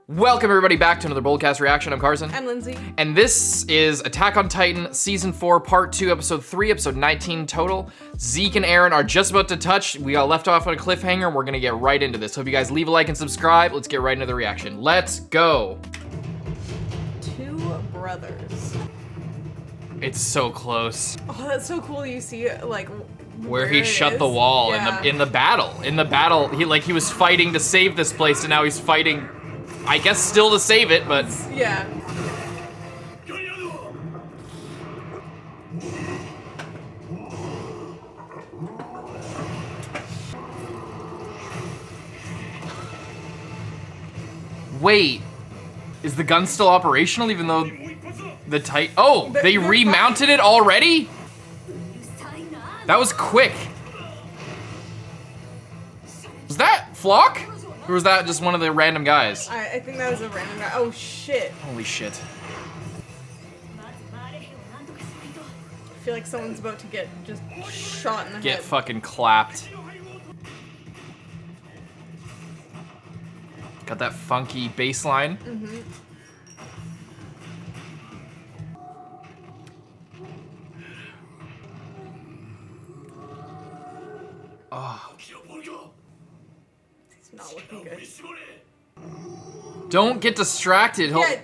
Welcome everybody back to another Boldcast reaction. I'm Carson. I'm Lindsay. And this is Attack on Titan Season 4, Part 2, Episode 3, Episode 19 total. Zeke and Eren are just about to touch. We got left off on a cliffhanger and we're gonna get right into this. Hope you guys leave a like and subscribe. Let's get right into the reaction. Let's go. Two brothers. It's so close. Oh, that's so cool. You see like where he shut the wall in the battle. In the battle, he was fighting to save this place and now he's fighting, I guess, still to save it, but yeah. Wait, is the gun still operational even though the oh, they remounted it already? That was quick. Was that Flock? Or was that just one of the random guys? I think that was a random guy. Oh shit. Holy shit. I feel like someone's about to get just shot in the head. Get fucking clapped. Got that funky bass line. Mm-hmm. Oh. It's not looking good. Don't get distracted. Yeah.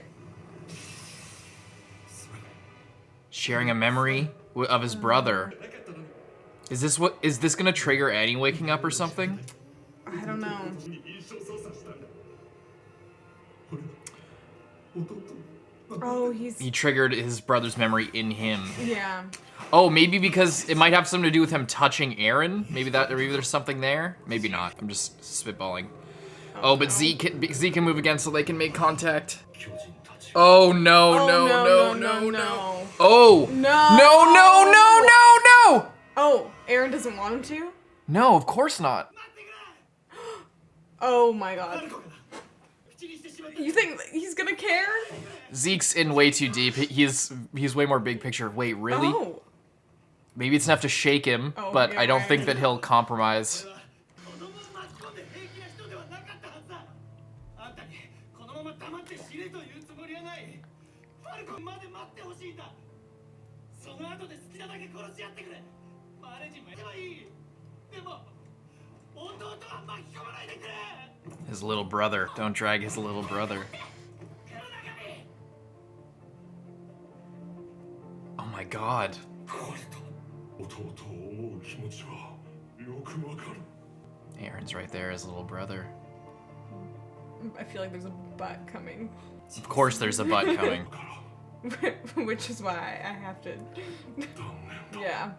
Sharing a memory of his brother. Is this gonna trigger Annie waking up or something? I don't know. Oh, he triggered his brother's memory in him. Yeah. Oh, maybe because it might have something to do with him touching Eren. Maybe there's something there. Maybe not. I'm just spitballing. Oh, but Zeke can move again so they can make contact. Oh no, no. Oh no. Oh, Eren doesn't want him to? No, of course not. Oh my god. You think he's gonna care? Zeke's in way too deep. He's way more big picture. Wait, really? Oh. Maybe it's enough to shake him, but yeah, I don't think that he'll compromise. His little brother. Don't drag his little brother. Oh my god. Eren's right there, his little brother. I feel like there's a butt coming. Of course there's a butt coming. Which is why I have to... yeah.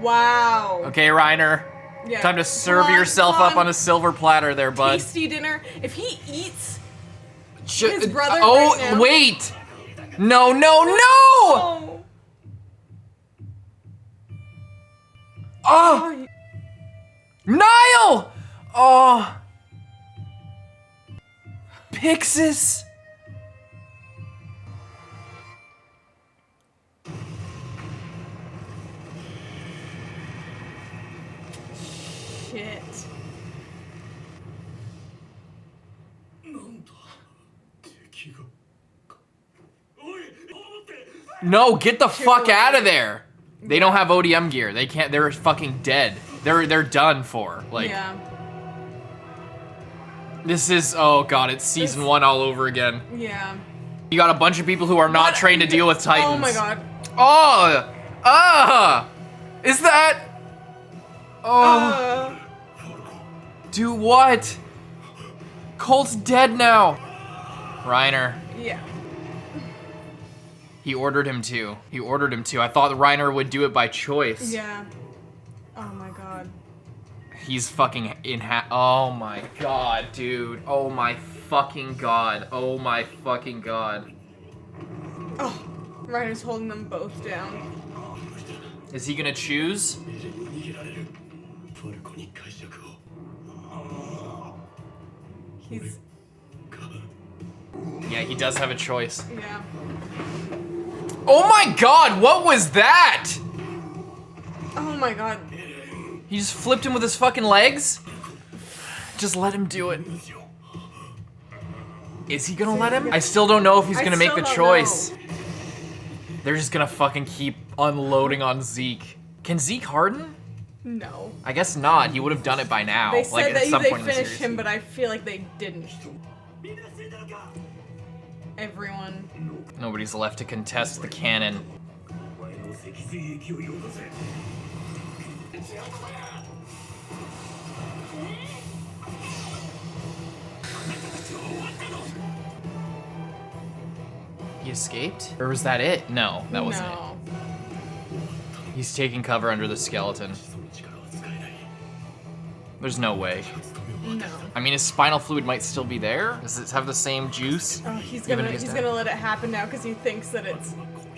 Wow. Okay, Reiner. Yeah. Time to serve yourself up on a silver platter there, bud. Tasty dinner. If he eats his brother right now. Wait! No! Oh! Oh! Niall! Oh! Pixis! Shit. No, get the fuck out of there. They don't have ODM gear. They can't. They're fucking dead. They're done for. Like. Yeah. This is, oh god, it's season 1 all over again. Yeah. You got a bunch of people who are not trained to deal with Titans. Oh my god. Oh! Is that? Oh. Do what? Colt's dead now. Reiner. Yeah. He ordered him to. I thought Reiner would do it by choice. Yeah. Oh my god. He's fucking oh my god, dude. Oh my fucking god. Oh my fucking god. Oh, Reiner's holding them both down. Is he gonna choose? Yeah, he does have a choice. Yeah. Oh my god, what was that? Oh my god. He just flipped him with his fucking legs? Just let him do it. Is he gonna let him? I still don't know if he's gonna make the choice. They're just gonna fucking keep unloading on Zeke. Can Zeke harden? No. I guess not. He would have done it by now. They said like, that at some they point in the finished series. him, but I feel like they didn't. Everyone. Nobody's left to contest the cannon. He escaped? Or was that it? No, that wasn't it. He's taking cover under the skeleton. There's no way. No. I mean, his spinal fluid might still be there. Does it have the same juice? Oh, he's gonna let it happen now because he thinks that it's,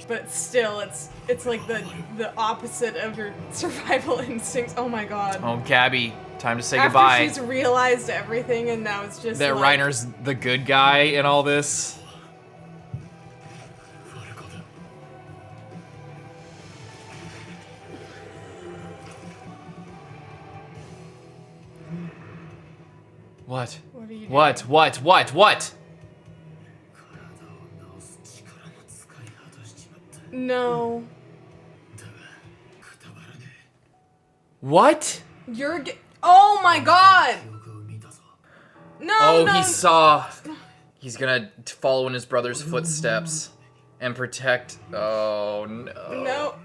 but still, it's like the opposite of your survival instincts. Oh my god. Oh, Gabby, time to say After goodbye. she's realized everything, and now it's just That like, Reiner's the good guy in all this. What? What are you doing? What? No. What? Oh my god! No, Oh, no. he saw. He's gonna follow in his brother's footsteps and protect. Oh no. No.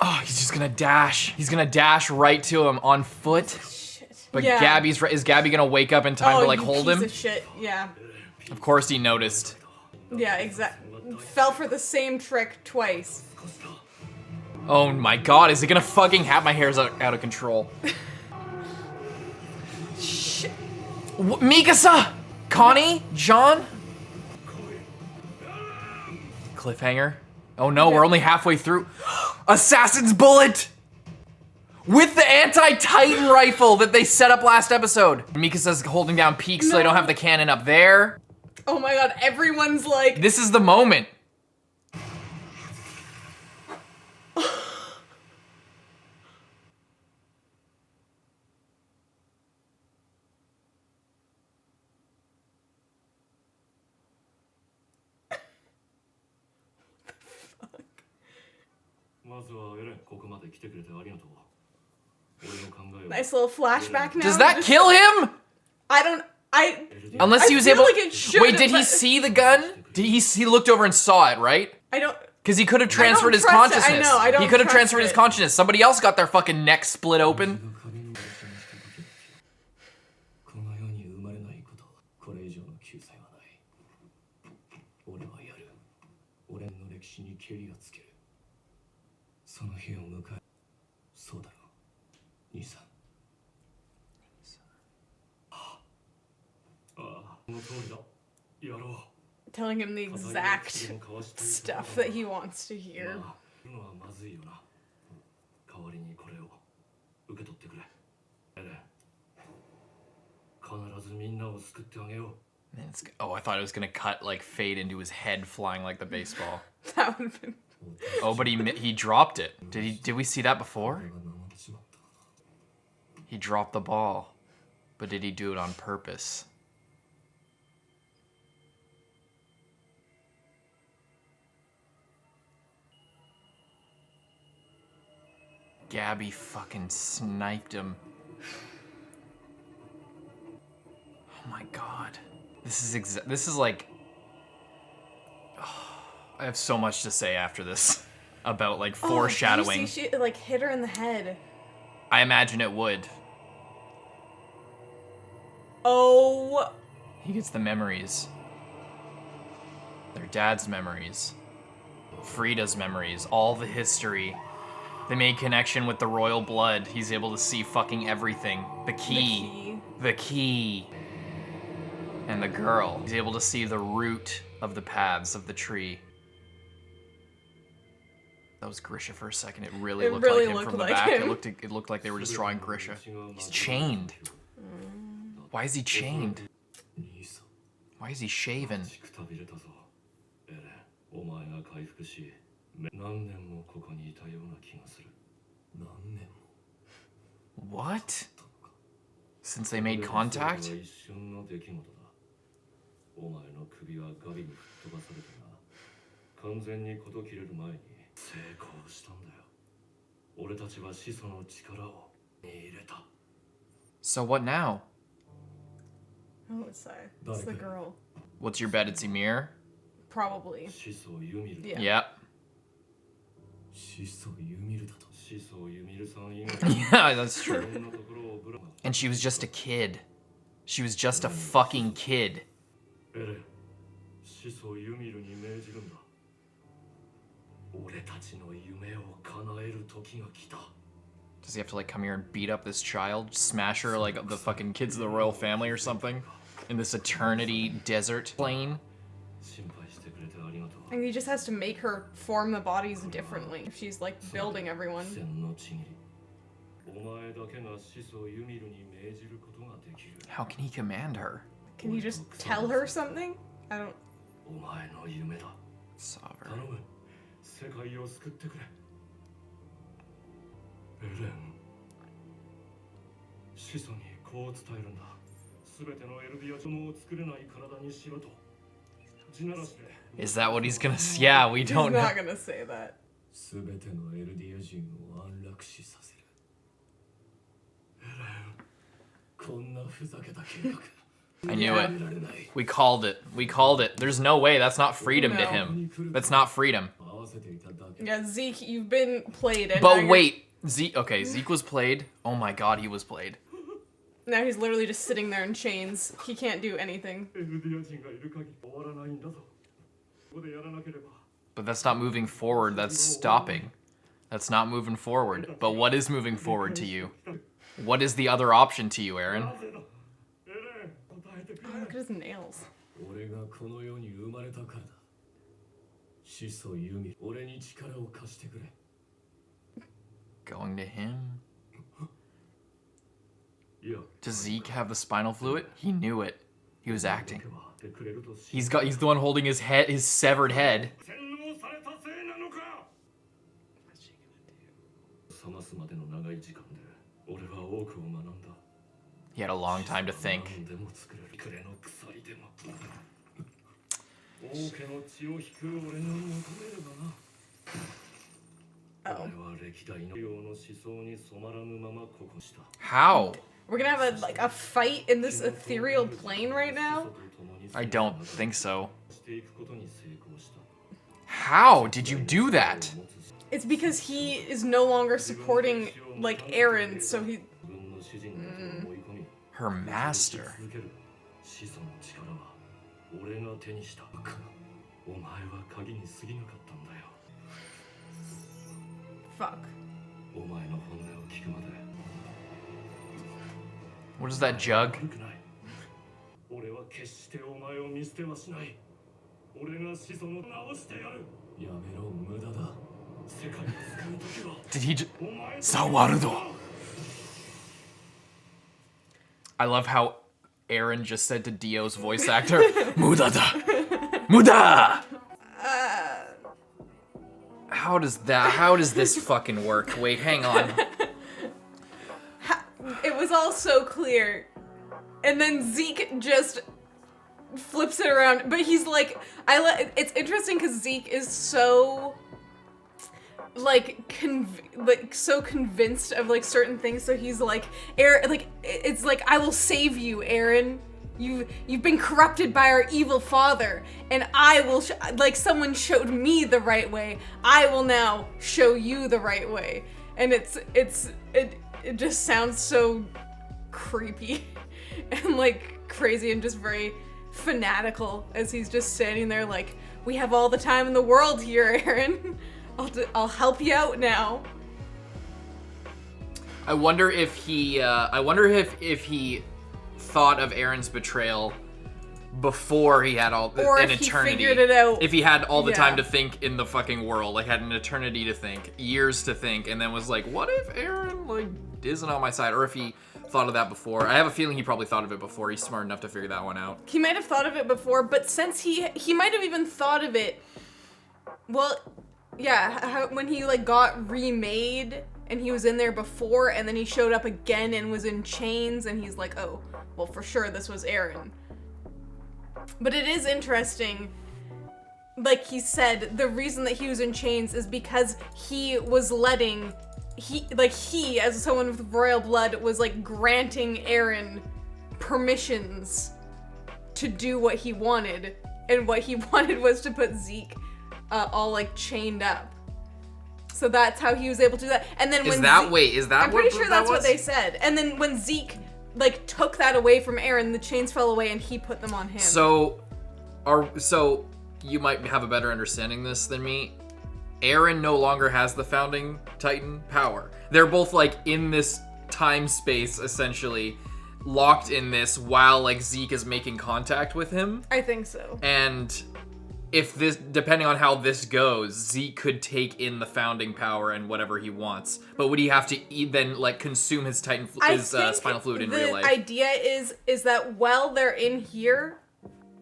Oh, he's just gonna dash. He's gonna dash right to him on foot. Shit. But Yeah. is Gabby gonna wake up in time to like you hold piece him? Of shit. Yeah. Of course he noticed. Yeah, exactly. Fell for the same trick twice. Oh my god, is it gonna fucking have my hair's out of control? Shit. Mikasa! Connie? John? Cliffhanger? Oh no, we're only halfway through. Assassin's bullet! With the anti-Titan rifle that they set up last episode. Mikasa's holding down peaks so they don't have the cannon up there. Oh my god, everyone's like... This is the moment. Nice little flashback now. Does that Just- kill him? Unless he was feel able. like it should, Wait, did he but- see the gun? Did he looked over and saw it, right? I don't... Because he could have transferred his trust it. consciousness. I know, I don't He could have trust transferred his it. consciousness. Somebody else got their fucking neck split open. Telling him the exact stuff that he wants to hear. Oh, I thought it was gonna cut like fade into his head flying like the baseball. That would have been... Oh, but he dropped it. Did we see that before? He dropped the ball, but did he do it on purpose? Gabby fucking sniped him. Oh my god. This is like... I have so much to say after this about like foreshadowing. Oh, you see, she like hit her in the head. I imagine it would. Oh. He gets the memories. Their dad's memories. Frida's memories. All the history. They made connection with the royal blood. He's able to see fucking everything. The key. The key. And the girl. He's able to see the root of the paths of the tree. That was Grisha for a second. It really It looked really like him looked from the like back. him. It looked like they were just drawing Grisha. He's chained. Why is he chained? Why is he shaven? What? Since they made contact? So what now? Oh, it's that. It's the girl. What's your bet? It's Ymir? Probably. Yeah. Yep. Yeah, that's true. And she was just a kid. She was just a fucking kid. Does he have to like come here and beat up this child? Smash her like the fucking kids of the royal family or something? In this eternity desert plane? And he just has to make her form the bodies differently. She's like building everyone. How can he command her? Can he just tell her something? I don't... Sovereign. Is that what he's gonna say? Yeah, we don't know. He's not gonna say that. I knew it. We called it. We called it. There's no way. That's not freedom to No. him. That's not freedom. Yeah, Zeke, you've been played. And now But you're- wait. Zeke, okay, Zeke was played. Oh my god, he was played. Now he's literally just sitting there in chains. He can't do anything. But that's not moving forward, that's stopping. That's not moving forward. But what is moving forward to you? What is the other option to you, Eren? Oh, look at his nails. Going to him? Does Zeke have the spinal fluid? He knew it. He was acting. He's the one holding his head, his severed head. He had a long time to think. Oh. How? We're gonna have a fight in this ethereal plane right now? I don't think so. How did you do that? It's because he is no longer supporting, like, Eren, so he... Her master. Fuck. What is that jug? Did he just... Sawarudo! I love how Eren just said to Dio's voice actor, Mudada! Muda! How does this fucking work? Wait, hang on. It was all so clear. And then Zeke just flips it around. But he's like, it's interesting because Zeke is so, so convinced of, like, certain things. So he's like, it's like, I will save you, Eren. You've been corrupted by our evil father, and I will, like, someone showed me the right way. I will now show you the right way. And it just sounds so creepy and, like, crazy and just very fanatical as he's just standing there like, we have all the time in the world here, Eren. I'll help you out now. I wonder if he thought of Eren's betrayal before he had all or an if eternity. he figured it out. If he had all the Yeah. time to think in the fucking world, like had an eternity to think, years to think, and then was like, what if Eren like isn't on my side? Or if he thought of that before. I have a feeling he probably thought of it before. He's smart enough to figure that one out. He might have thought of it before, but since he might have even thought of it, well, yeah, when he like got remade and he was in there before, and then he showed up again and was in chains, and he's like, oh, well, for sure this was Eren. But it is interesting, like he said, the reason that he was in chains is because he was letting, he as someone with royal blood was like granting Eren permissions to do what he wanted, and what he wanted was to put Zeke all like chained up. So that's how he was able to do that. And then Is when that Zeke, I'm pretty sure that's what they said. And then when Zeke like took that away from Eren, the chains fell away and he put them on him. So you might have a better understanding this than me. Eren no longer has the founding Titan power. They're both like in this time space essentially, locked in this while like Zeke is making contact with him. I think so. And if this, depending on how this goes, Zeke could take in the founding power and whatever he wants. But would he have to then like consume his spinal fluid in real life? The idea is that while they're in here,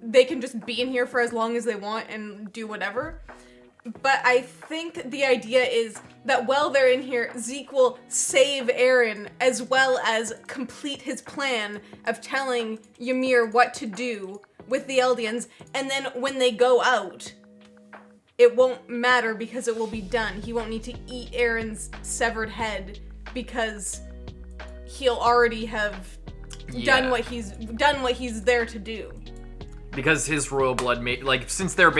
they can just be in here for as long as they want and do whatever. But I think the idea is that while they're in here, Zeke will save Eren as well as complete his plan of telling Ymir what to do with the Eldians, and then when they go out, it won't matter because it will be done. He won't need to eat Eren's severed head because he'll already have done what he's there to do. Because his royal blood since they're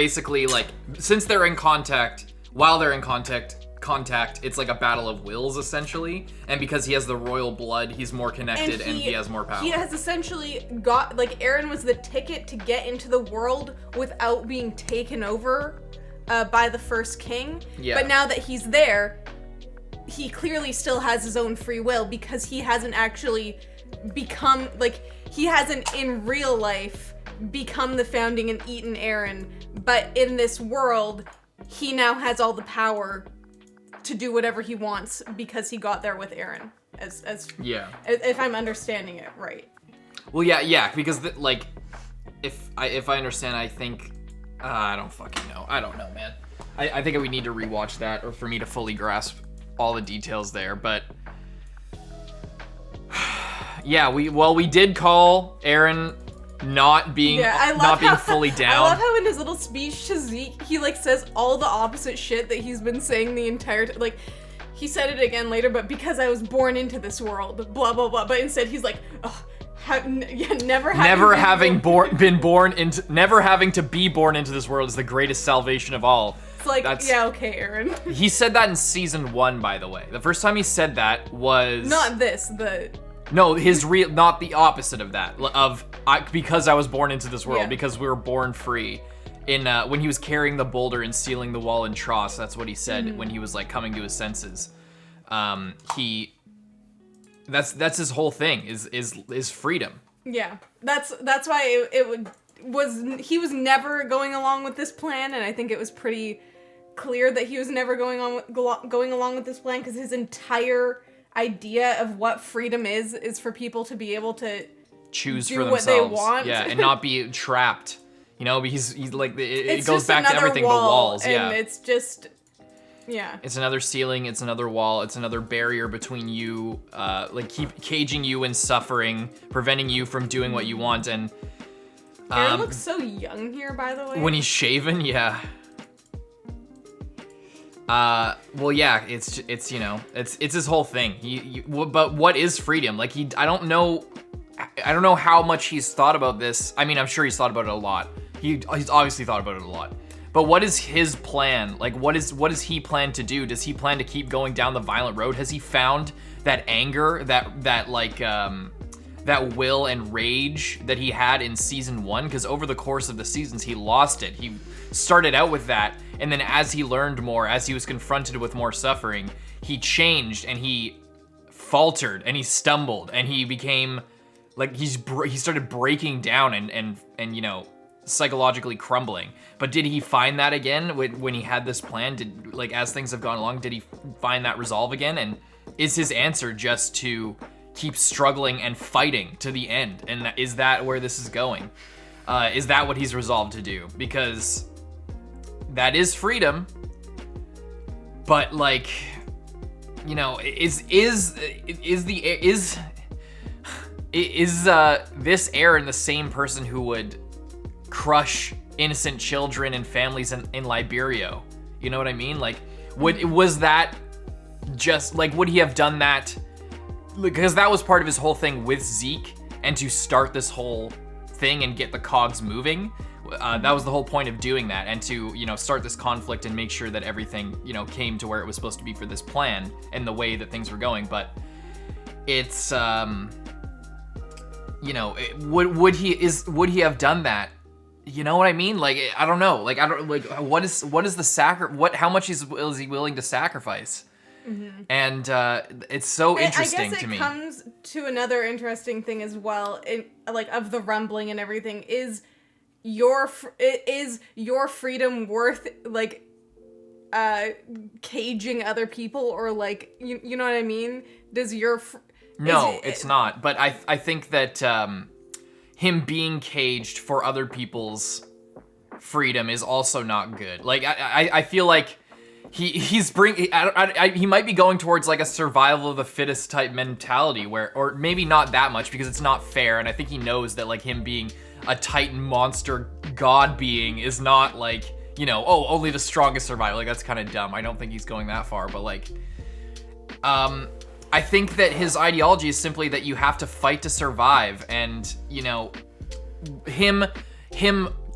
in contact, while they're in contact, it's like a battle of wills essentially, and because he has the royal blood, he's more connected and he has more power. He has essentially got, like, Eren was the ticket to get into the world without being taken over by the first king. Yeah. But now that he's there, he clearly still has his own free will because he hasn't actually become, like, he hasn't in real life become the founding and eaten Eren, but in this world, he now has all the power to do whatever he wants because he got there with Eren, if I'm understanding it right. Well, yeah, because if I understand, I think I don't fucking know. I don't know, man. I think we need to rewatch that, or for me to fully grasp all the details there. But yeah, we did call Eren not being fully down. I love how in his little speech to Zeke, he like says all the opposite shit that he's been saying the entire time. Like, he said it again later, but because I was born into this world, blah blah blah. But instead he's like, oh, never having to be born into this world is the greatest salvation of all. It's like, yeah, okay, Eren. He said that in season 1, by the way. The first time he said that was not this, No, not the opposite of that. Because I was born into this world, because we were born free. When he was carrying the boulder and sealing the wall in Tross, that's what he said when he was like coming to his senses. That's his whole thing is freedom. Yeah, that's why he was never going along with this plan, and I think it was pretty clear that he was never going along with this plan because his entire idea of what freedom is for people to be able to choose do for what themselves. They want. Yeah, and not be trapped. You know, he's like it goes back to everything wall, but walls. And yeah, it's just it's another ceiling. It's another wall. It's another barrier between you, keep caging you in suffering, preventing you from doing what you want. And Eren looks so young here, by the way. When he's shaven, yeah. Well, yeah, it's his whole thing. But what is freedom? Like I don't know how much he's thought about this. I mean, I'm sure he's thought about it a lot. He's obviously thought about it a lot. But what is his plan? Like, what does he plan to do? Does he plan to keep going down the violent road? Has he found that anger, that will and rage that he had in season 1? Because over the course of the seasons, he lost it. He started out with that, and then as he learned more, as he was confronted with more suffering, he changed and he faltered and he stumbled and he became Like he started breaking down and you know, psychologically crumbling. But did he find that again when he had this plan? Did, like, as things have gone along, did he find that resolve again? And is his answer just to keep struggling and fighting to the end? And is that where this is going? Is that what he's resolved to do? Because that is freedom, but like, you know, is this Eren the same person who would crush innocent children and families in Liberia? You know what I mean? Like, was that just like, would he have done that? Because that was part of his whole thing with Zeke, and to start this whole thing and get the cogs moving. That was the whole point of doing that, and to, you know, start this conflict and make sure that everything, you know, came to where it was supposed to be for this plan and the way that things were going. But it's, you know, would he have done that? You know what I mean? Like, I don't know. Like, what is the how much is he willing to sacrifice? Mm-hmm. And it's so interesting to me. I guess it comes to another interesting thing as well, like, of the rumbling and everything, is your freedom worth, like, caging other people, or, like, you know what I mean? Does your No, it's not. But I think that him being caged for other people's freedom is also not good. Like, I feel like he might be going towards, like, a survival of the fittest type mentality, where, or maybe not that much, because it's not fair. And I think he knows that, like, him being a titan monster god being is not, like, you know, oh, only the strongest survive. Like, that's kind of dumb. I don't think he's going that far, but, like, I think that his ideology is simply that you have to fight to survive, and, you know, him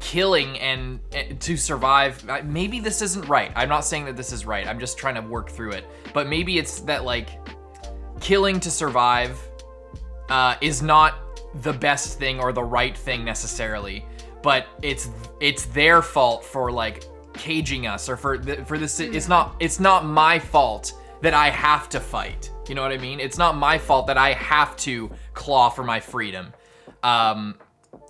killing and to survive. Maybe this isn't right. I'm not saying that this is right. I'm just trying to work through it. But maybe it's that, like, killing to survive is not the best thing or the right thing necessarily, but it's their fault for, like, caging us, or for this. It's not my fault that I have to fight. You know what I mean? It's not my fault that I have to claw for my freedom.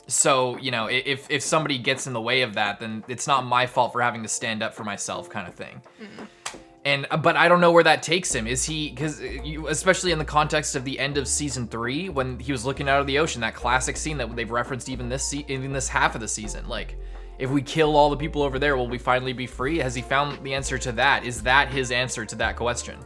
So, you know, if somebody gets in the way of that, then it's not my fault for having to stand up for myself, kind of thing. But I don't know where that takes him. Is he, because especially in the context of the end of season 3, when he was looking out of the ocean, that classic scene that they've referenced even this half of the season, like, if we kill all the people over there, will we finally be free? Has he found the answer to that? Is that his answer to that question?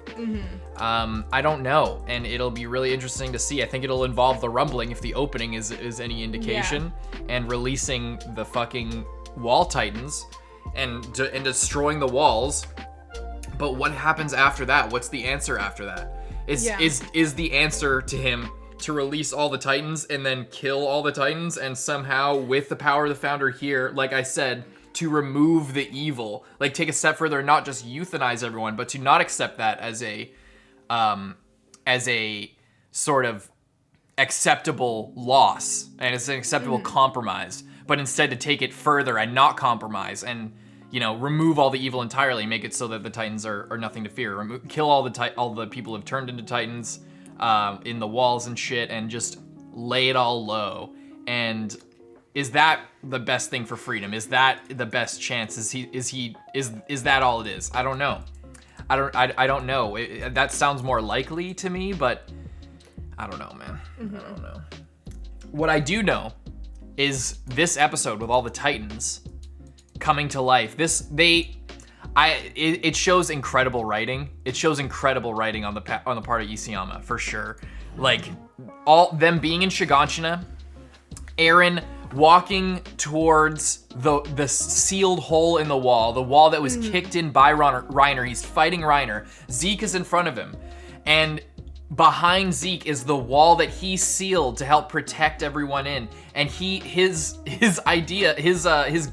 I don't know, and it'll be really interesting to see. I think it'll involve the rumbling, if the opening is any indication, and releasing the fucking wall titans and destroying the walls. But what happens after that? What's the answer after that? Is the answer to him to release all the titans and then kill all the titans, and somehow, with the power of the founder here, like I said, to remove the evil, like, take a step further and not just euthanize everyone, but to not accept that as a sort of acceptable loss, and it's an acceptable compromise, but instead to take it further and not compromise, and, you know, remove all the evil entirely, make it so that the titans are nothing to fear, kill all the people who've turned into titans in the walls and shit, and just lay it all low. And is that the best thing for freedom? Is that the best chance? Is that all it is? I don't know. I don't know. That sounds more likely to me, but I don't know, man. I don't know. What I do know is this episode with all the titans coming to life. It shows incredible writing. It shows incredible writing on the part of Isayama, for sure. Like, all them being in Shiganshina, Eren walking towards the sealed hole in the wall that was kicked in by Reiner. He's fighting Reiner. Zeke is in front of him, and behind Zeke is the wall that he sealed to help protect everyone in. And his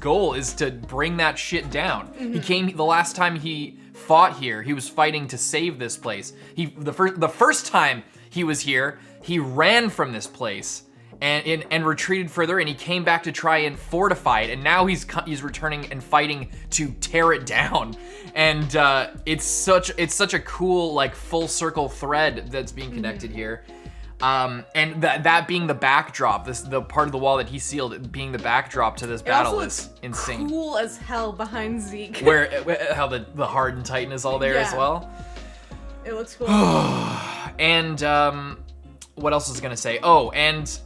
goal is to bring that shit down. He came the last time he fought here. He was fighting to save this place. The first time he was here, he ran from this place and retreated further, and he came back to try and fortify it, and now he's returning and fighting to tear it down. And it's such a cool, like, full circle thread that's being connected here. And that being the backdrop, the part of the wall that he sealed being the backdrop to this battle is insane. Cool as hell behind Zeke. Where how the Hardened Titan is all there as well. It looks cool. And what else was I gonna say? Oh, and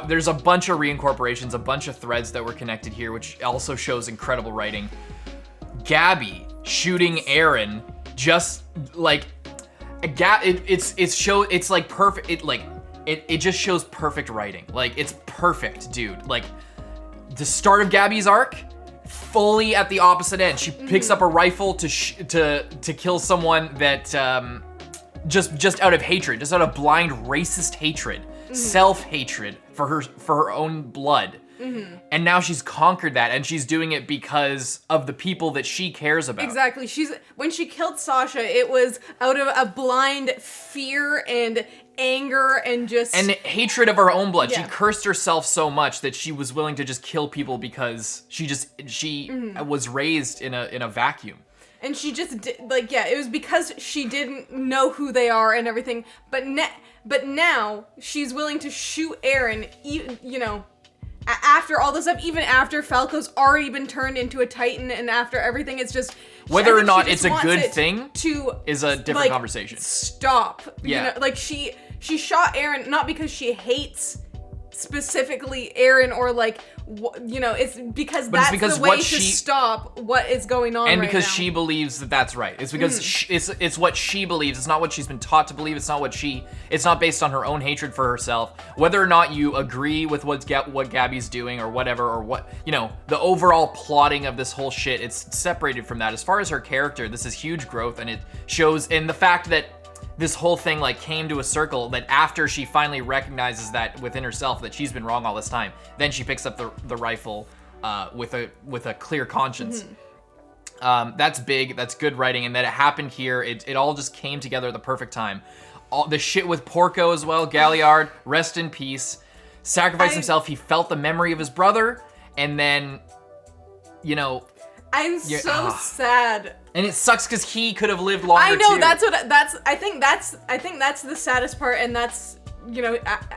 there's a bunch of reincorporations, a bunch of threads that were connected here, which also shows incredible writing. Gabby shooting Eren, just like it's like perfect. It just shows perfect writing. Like, it's perfect, dude. Like, the start of Gabby's arc, fully at the opposite end. She picks up a rifle to kill someone that just out of hatred, just out of blind racist hatred, self-hatred for her own blood. And now she's conquered that, and she's doing it because of the people that she cares about. Exactly. When she killed Sasha, it was out of a blind fear and anger and hatred of her own blood. She cursed herself so much that she was willing to just kill people because she was raised in a vacuum. And she just it was because she didn't know who they are and everything. But now she's willing to shoot Eren, after all this stuff, even after Falco's already been turned into a Titan, and after everything, it's just whether or not it's a good thing is a different conversation. Stop. Yeah. She shot Eren not because she hates specifically Eren or it's because that's the way to stop what is going on, and right because now. she believes that that's right. It's because it's what she believes. It's not what she's been taught to believe. It's not based on her own hatred for herself. Whether or not you agree with what Gabby's doing or whatever, or what the overall plotting of this whole shit, it's separated from that. As far as her character, this is huge growth, and it shows in the fact that this whole thing came to a circle, that after she finally recognizes that within herself that she's been wrong all this time, then she picks up the rifle with a clear conscience. That's big. That's good writing, and that it happened here. It all just came together at the perfect time. All the shit with Porco as well. Galliard, rest in peace. Sacrificed himself. He felt the memory of his brother, and then, I'm so sad. And it sucks because he could have lived longer. I know, too. I think that's the saddest part, and that's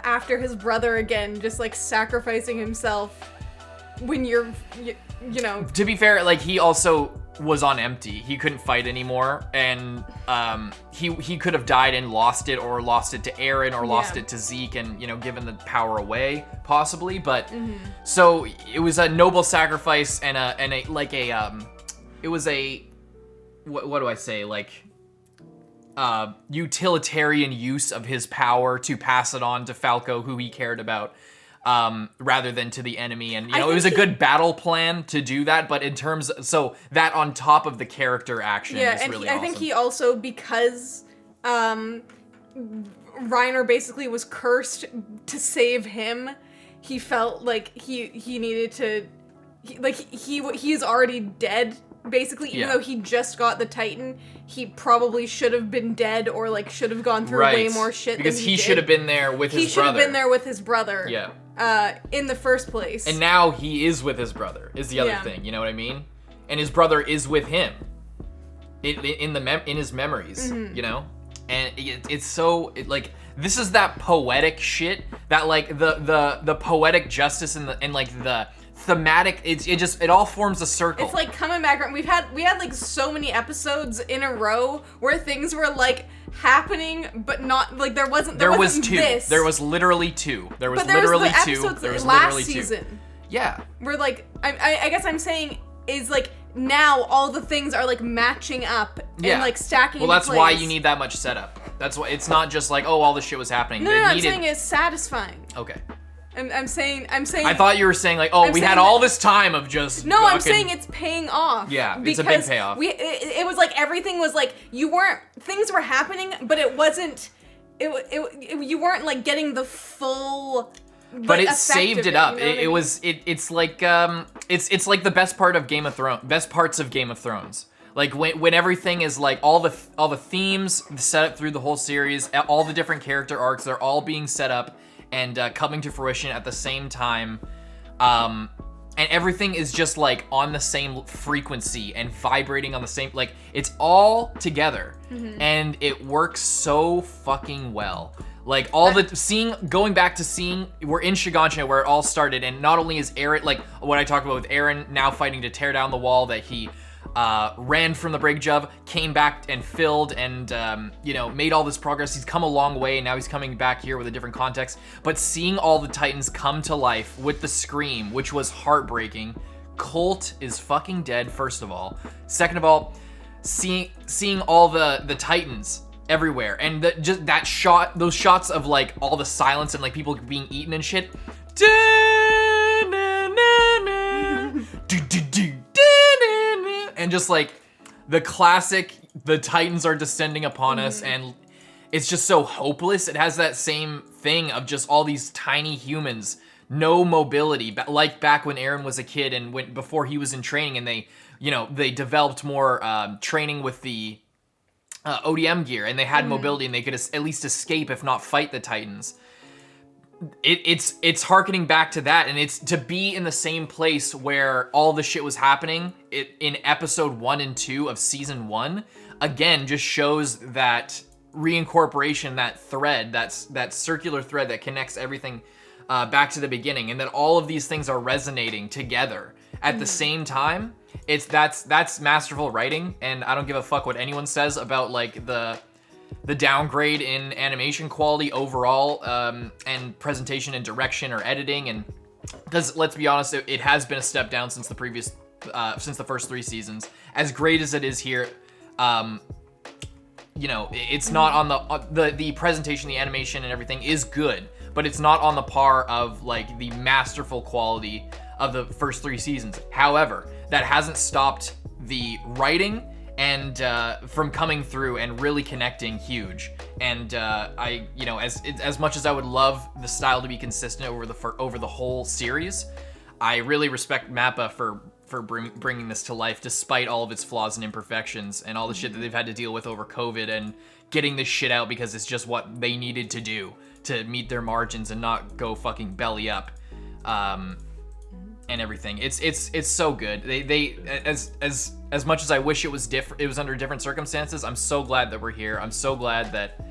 after his brother again, just sacrificing himself when you're To be fair, he also was on empty. He couldn't fight anymore, and he could have died and lost it, or lost it to Eren, or lost it to Zeke, and given the power away possibly. But so it was a noble sacrifice, and it was a what do I say, utilitarian use of his power to pass it on to Falco, who he cared about, rather than to the enemy. And it was a good battle plan to do that, but in terms, so that on top of the character action is really awesome. I think he also, because Reiner basically was cursed to save him, he felt like he needed to, he's already dead. Basically, even though he just got the Titan, he probably should have been dead, or should have gone through way more shit. Because than he should have been there with his brother. He should have been there with his brother. Yeah. In the first place. And now he is with his brother. Is the other thing. You know what I mean? And his brother is with him. In his memories. And it's so this is that poetic shit that the poetic justice and the thematic, it all forms a circle. It's coming back around. We had so many episodes in a row where things were happening, but not there wasn't two. This. There was literally two. There was but there literally was the two. Episodes there was last literally season. Two. Yeah. We're I guess I'm saying is now all the things are matching up and stacking. Well, that's why you need that much setup. That's why it's not just all this shit was happening. No, I'm saying it's satisfying. Okay. I'm saying. I thought you were saying we had all this time of just. No, I'm saying it's paying off. Yeah, it's a big payoff. It was everything was things were happening, but it wasn't. You weren't getting the full. But it saved it up. It's like the best part of Game of Thrones. Best parts of Game of Thrones. When everything is all the themes set up through the whole series, all the different character arcs, they're all being set up and coming to fruition at the same time, and everything is just on the same frequency and vibrating on the same, it's all together, and it works so fucking well. Like going back to seeing, we're in Shiganshina where it all started, and not only is Eren, like what I talked about with Eren now fighting to tear down the wall that he ran from the break jump, came back and filled, and made all this progress. He's come a long way, and now he's coming back here with a different context. But seeing all the Titans come to life with the scream, which was heartbreaking. Colt is fucking dead, first of all. Second of all, seeing all the Titans everywhere, and those shots of like all the silence and like people being eaten and shit. And just like the classic, the Titans are descending upon us, and it's just so hopeless. It has that same thing of just all these tiny humans, no mobility, like back when Eren was a kid and before he was in training, and they developed more training with the ODM gear, and they had mobility, and they could at least escape, if not fight the Titans. It's harkening back to that, and it's to be in the same place where all the shit was happening in episode 1 and 2 of season 1. Again, just shows that reincorporation, that thread, that circular thread that connects everything back to the beginning, and that all of these things are resonating together at the same time. That's masterful writing, and I don't give a fuck what anyone says about like the downgrade in animation quality overall, and presentation and direction or editing, and because let's be honest, it has been a step down since the first 3 seasons. As great as it is here, it's not on the presentation, the animation and everything is good, but it's not on the par of like the masterful quality of the first 3 seasons. However, that hasn't stopped the writing and from coming through and really connecting huge. And as much as I would love the style to be consistent over the whole series, I really respect Mappa for bringing this to life despite all of its flaws and imperfections and all the shit that they've had to deal with over COVID and getting this shit out because it's just what they needed to do to meet their margins and not go fucking belly up. And everything. It's so good. They as much as I wish it was different, it was under different circumstances, I'm so glad that we're here. I'm so glad that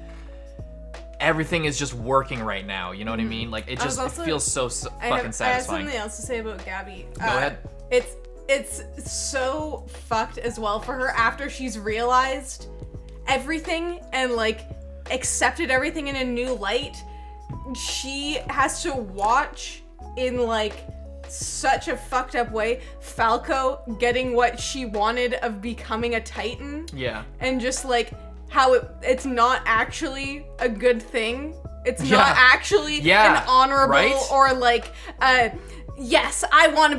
everything is just working right now. You know what I mean? Like it feels so fucking satisfying. I have something else to say about Gabby. Go ahead. It's so fucked as well for her after she's realized everything and like accepted everything in a new light. She has to watch in like such a fucked up way Falco getting what she wanted of becoming a Titan. Yeah. And just like how it's not actually a good thing. It's not actually an honorable or like yes, I want to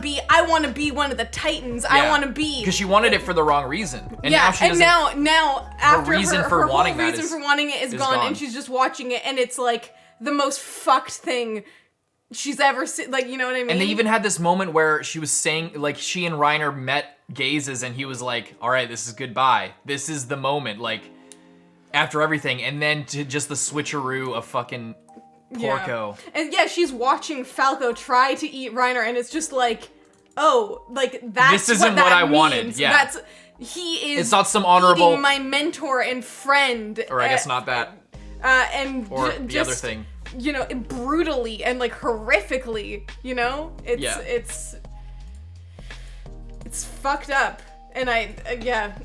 be one of the Titans. Yeah. I want to be, because she wanted it for the wrong reason. And yeah, now she doesn't, now after her reason for her wanting whole reason for wanting it is gone, and she's just watching it, and it's like the most fucked thing she's ever seen. Like, you know what I mean? And they even had this moment where she was saying, like, she and Reiner met gazes, and he was like, all right, this is goodbye. This is the moment, like, after everything. And then to just the switcheroo of fucking Porco. Yeah. And yeah, she's watching Falco try to eat Reiner, and it's just like, oh, like, that's this isn't what I wanted. Yeah. He is it's not some honorable eating my mentor and friend. Or I guess not that. And or the other thing. You know, brutally and like horrifically, you know? It's fucked up. And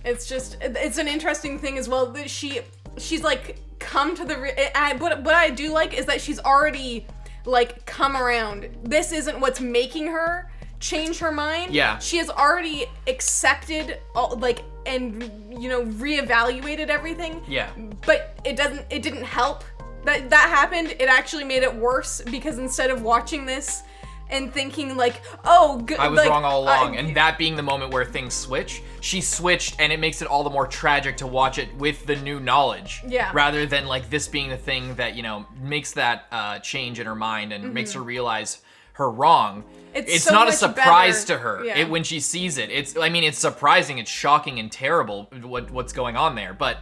it's an interesting thing as well that she's like come to what I do like is that she's already like come around. This isn't what's making her change her mind. Yeah. She has already accepted and reevaluated everything. Yeah. But it didn't help that happened. It actually made it worse because instead of watching this and thinking like, oh, I was wrong all along, and that being the moment where things switch, she switched, and it makes it all the more tragic to watch it with the new knowledge. Yeah. Rather than like this being the thing that, makes that change in her mind and makes her realize her wrong. It's so not a surprise to her when she sees it. It's surprising, it's shocking and terrible what's going on there, but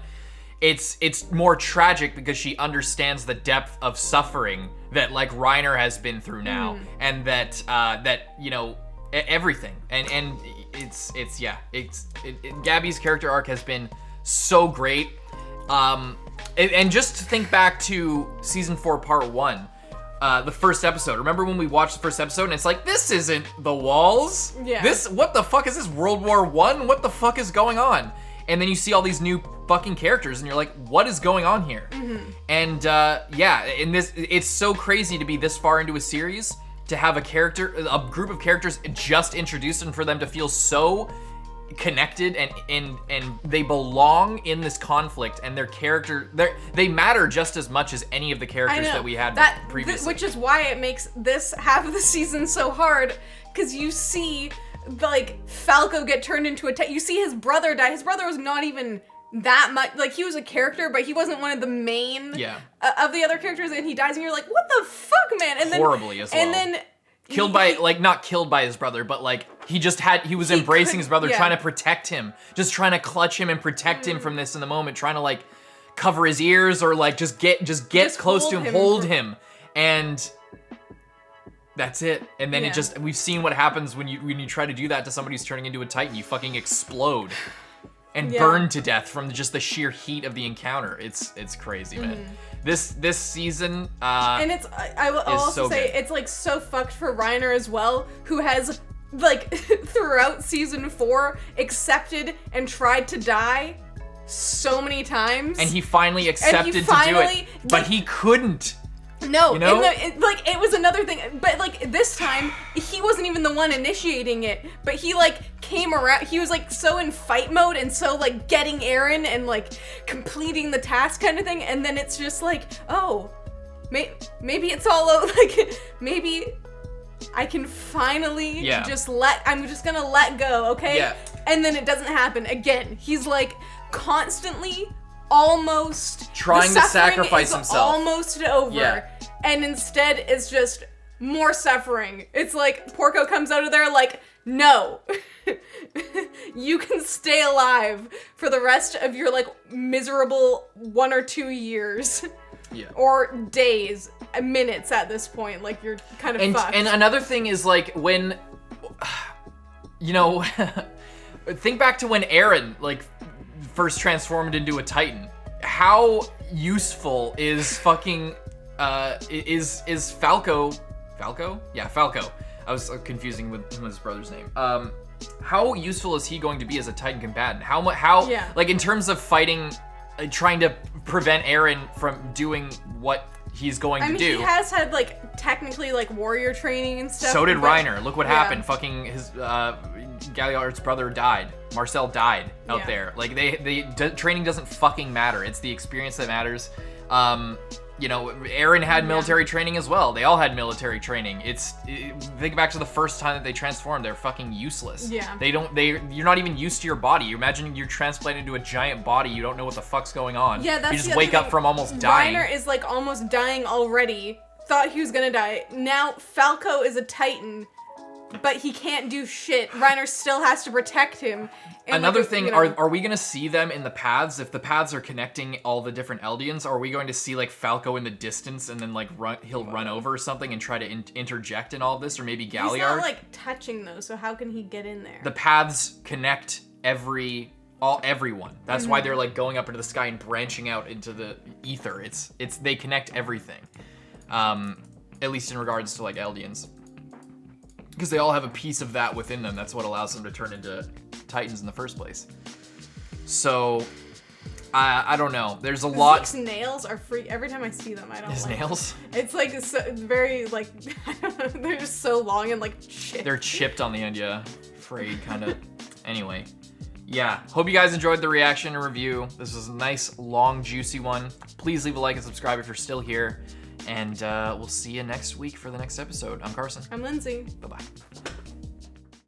it's more tragic because she understands the depth of suffering that like Reiner has been through now, and that everything, and Gabby's character arc has been so great. And just to think back to season 4, part 1, the first episode. Remember when we watched the first episode and it's like, this isn't the walls. Yeah. What the fuck is this, World War I? What the fuck is going on? And then you see all these new fucking characters and you're like, what is going on here? And in this, it's so crazy to be this far into a series, to have a group of characters just introduced and for them to feel so connected and they belong in this conflict, and their character, they matter just as much as any of the characters that we had previously. Which is why it makes this half of the season so hard, because you see like Falco get turned into a you see his brother die. His brother was not even that much, like, he was a character, but he wasn't one of the main of the other characters, and he dies and you're like, what the fuck, man? And horribly as well. And then killed by, like, not killed by his brother, but like he was embracing his brother, trying to protect him, just trying to clutch him and protect him from this in the moment, trying to like cover his ears or like just get close to him, hold him, and that's it. And then we've seen what happens when you try to do that to somebody who's turning into a Titan. You fucking explode and burn to death from just the sheer heat of the encounter. It's crazy, man. This season and I will also say it's like so fucked for Reiner as well, who has like throughout season 4 accepted and tried to die so many times, and he finally accepted to do it, but he couldn't. No, you know? It was another thing, but like this time he wasn't even the one initiating it, but he like came around. He was like so in fight mode and so like getting Eren and like completing the task kind of thing, and then it's just like, oh, maybe it's all like maybe I can finally I'm just gonna let go, okay? Yeah. And then it doesn't happen again. He's like constantly almost trying to sacrifice himself, almost over, and instead it's just more suffering. It's like Porco comes out of there like, no, you can stay alive for the rest of your like miserable 1 or 2 years, or days, minutes at this point. Like, you're kind of fucked. And another thing is like when, you know, think back to when Eren like first transformed into a Titan. How useful is fucking is Falco? Falco? Yeah, Falco. I was confusing with his brother's name. How useful is he going to be as a Titan combatant? How like in terms of fighting, trying to prevent Eren from doing what he's going to do. He has had like technically like warrior training and stuff. So did Reiner. Look what happened. Fucking his Galliard's brother died. Marcel died out there. Like training doesn't fucking matter. It's the experience that matters. You know, Eren had military training as well. They all had military training. Think back to the first time that they transformed. They're fucking useless. Yeah. You're not even used to your body. You imagine you're transplanted into a giant body. You don't know what the fuck's going on. Yeah, that's you just wake up from almost dying. Reiner is like almost dying already. Thought he was gonna die. Now Falco is a Titan, but he can't do shit. Reiner still has to protect him. And another thing, you know, are we gonna see them in the paths? If the paths are connecting all the different Eldians, are we going to see like Falco in the distance and then like he'll run over or something and try to interject in all of this, or maybe Galliard? He's not like touching those, so how can he get in there? The paths connect everyone. That's why they're like going up into the sky and branching out into the ether. They connect everything. At least in regards to like Eldians. Because they all have a piece of that within them. That's what allows them to turn into Titans in the first place. So, I don't know. There's a lot. Zeke's nails are free. Every time I see them, I don't His like nails? Them. It's like very like, I don't know, they're just so long and like chipped. They're chipped on the end, yeah. Frayed, kind of. Anyway. Yeah, hope you guys enjoyed the reaction and review. This was a nice, long, juicy one. Please leave a like and subscribe if you're still here. And we'll see you next week for the next episode. I'm Carson. I'm Lindsay. Bye-bye.